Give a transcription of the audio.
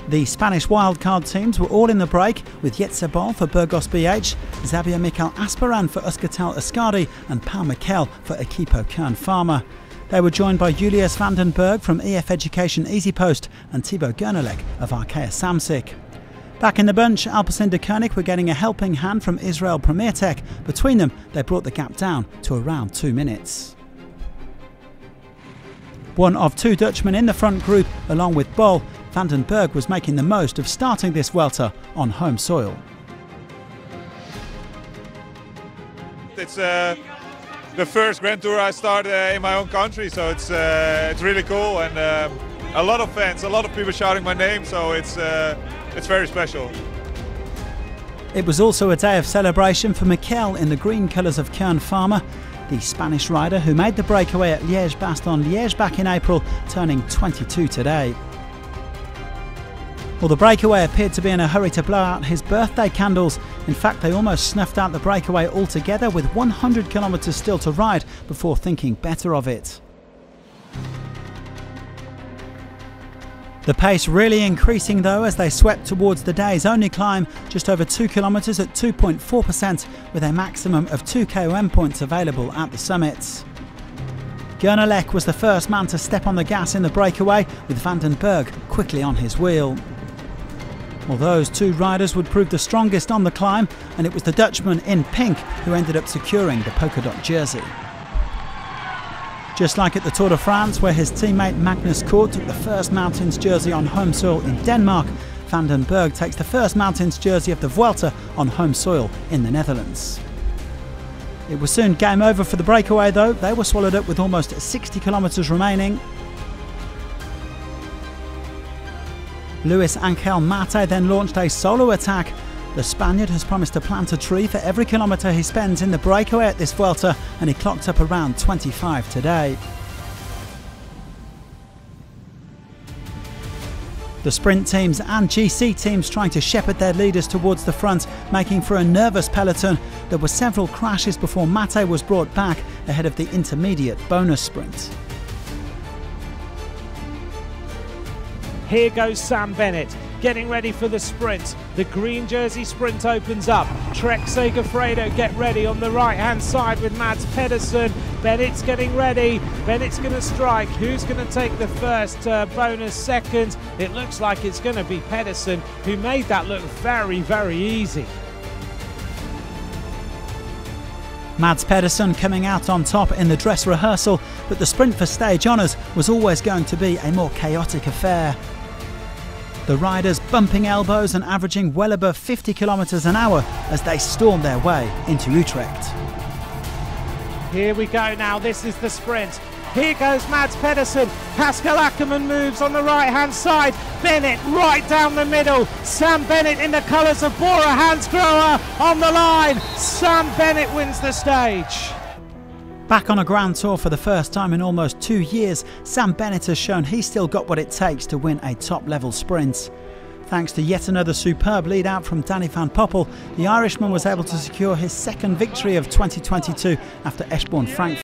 The Spanish wildcard teams were all in the break, with Jetse Bol for Burgos BH, Xavier Mikel Asperan for Euskaltel Euskadi and Pau Mikel for Equipo Kern-Pharma. They were joined by Julius van den Berg from EF Education EasyPost and Thibaut Gernelec of Arkea Samsic. Back in the bunch, Alpecin de Koenig were getting a helping hand from Israel Premier Tech. Between them, they brought the gap down to around 2 minutes. One of two Dutchmen in the front group, along with Bol, Van den Berg was making the most of starting this Vuelta on home soil. It's the first Grand Tour I start in my own country, so it's really cool, and a lot of fans, a lot of people shouting my name, so it's very special. It was also a day of celebration for Mikel in the green colours of Kern-Pharma, the Spanish rider who made the breakaway at Liège-Bastogne-Liège back in April, turning 22 today. Well, the breakaway appeared to be in a hurry to blow out his birthday candles. In fact, they almost snuffed out the breakaway altogether with 100 kilometres still to ride before thinking better of it. The pace really increasing though as they swept towards the day's only climb, just over 2 kilometres at 2.4% with a maximum of 2 KOM points available at the summits. Gernelec was the first man to step on the gas in the breakaway, with Van den Berg quickly on his wheel. Well, those two riders would prove the strongest on the climb, and it was the Dutchman in pink who ended up securing the polka dot jersey. Just like at the Tour de France, where his teammate Magnus Kort took the first mountains jersey on home soil in Denmark, Van den Berg takes the first mountains jersey of the Vuelta on home soil in the Netherlands. It was soon game over for the breakaway though. They were swallowed up with almost 60 kilometres remaining. Luis Angel Mate then launched a solo attack. The Spaniard has promised to plant a tree for every kilometre he spends in the breakaway at this Vuelta, and he clocked up around 25 today. The sprint teams and GC teams trying to shepherd their leaders towards the front, making for a nervous peloton. There were several crashes before Mate was brought back ahead of the intermediate bonus sprint. Here goes Sam Bennett, getting ready for the sprint. The green jersey sprint opens up. Trek Segafredo get ready on the right hand side with Mads Pedersen. Bennett's getting ready. Bennett's going to strike. Who's going to take the first bonus second? It looks like it's going to be Pedersen, who made that look very, very easy. Mads Pedersen coming out on top in the dress rehearsal, but the sprint for stage honours was always going to be a more chaotic affair. The riders bumping elbows and averaging well above 50 kilometres an hour as they stormed their way into Utrecht. Here we go now, this is the sprint. Here goes Mads Pedersen. Pascal Ackermann moves on the right hand side. Bennett right down the middle. Sam Bennett in the colours of Bora Hansgrohe on the line. Sam Bennett wins the stage. Back on a Grand Tour for the first time in almost 2 years, Sam Bennett has shown he's still got what it takes to win a top-level sprint. Thanks to yet another superb lead-out from Danny van Poppel, the Irishman was able to secure his second victory of 2022 after Eschborn Frankfurt.